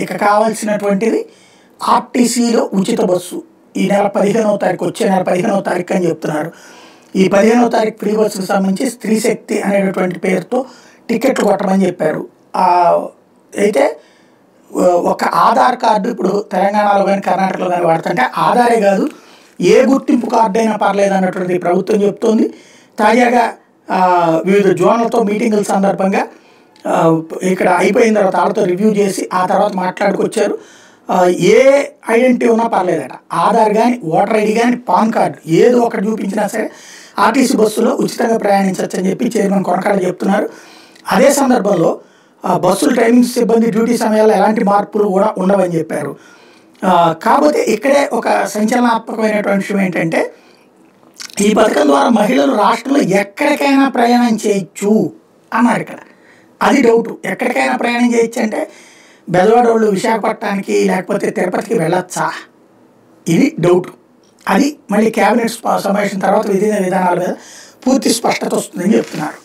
ఇక కావాల్సినటువంటిది ఆర్టీసీలో ఉచిత బస్సు ఈ నెల 15వ తారీఖు వచ్చే నెల 15వ తారీఖు అని చెప్తున్నారు. ఈ 15వ తారీఖు ఫ్రీ బస్సుకు సంబంధించి స్త్రీ శక్తి అనేటటువంటి పేరుతో టికెట్లు కొట్టమని చెప్పారు. అయితే ఒక ఆధార్ కార్డు ఇప్పుడు తెలంగాణలో కానీ కర్ణాటకలో కానీ వాడుతుంటే ఆధారే కాదు ఏ గుర్తింపు కార్డు అయినా పర్లేదు అన్నటువంటి ప్రభుత్వం చెప్తోంది. తాజాగా వివిధ జోన్లతో మీటింగుల సందర్భంగా ఇక్కడ అయిపోయిన తర్వాత వాళ్ళతో రివ్యూ చేసి ఆ తర్వాత మాట్లాడుకొచ్చారు. ఏ ఐడెంటిటీ ఉన్నా పర్లేదట, ఆధార్ కానీ ఓటర్ ఐడి కానీ పాన్ కార్డు ఏదో ఒకటి చూపించినా సరే ఆర్టీసీ బస్సులో ఉచితంగా ప్రయాణించవచ్చు అని చెప్పి చైర్మన్ కొనకాడ చెప్తున్నారు. అదే సందర్భంలో బస్సులు టైమింగ్ సిబ్బంది డ్యూటీ సమయాల్లో ఎలాంటి మార్పులు కూడా ఉండవని చెప్పారు. కాకపోతే ఇక్కడే ఒక సంచలనాత్మకమైనటువంటి విషయం ఏంటంటే ఈ పథకం ద్వారా మహిళలు రాష్ట్రంలో ఎక్కడికైనా ప్రయాణం చేయొచ్చు అన్నారు. ఇక్కడ అది డౌట్, ఎక్కడికైనా ప్రయాణం చేయొచ్చు అంటే బెజవాడ వాళ్ళు విశాఖపట్నానికి లేకపోతే తిరుపతికి వెళ్ళొచ్చా, ఇది డౌట్. అది మళ్ళీ క్యాబినెట్ సమావేశం తర్వాత విధానాల మీద పూర్తి స్పష్టత వస్తుందని చెప్తున్నారు.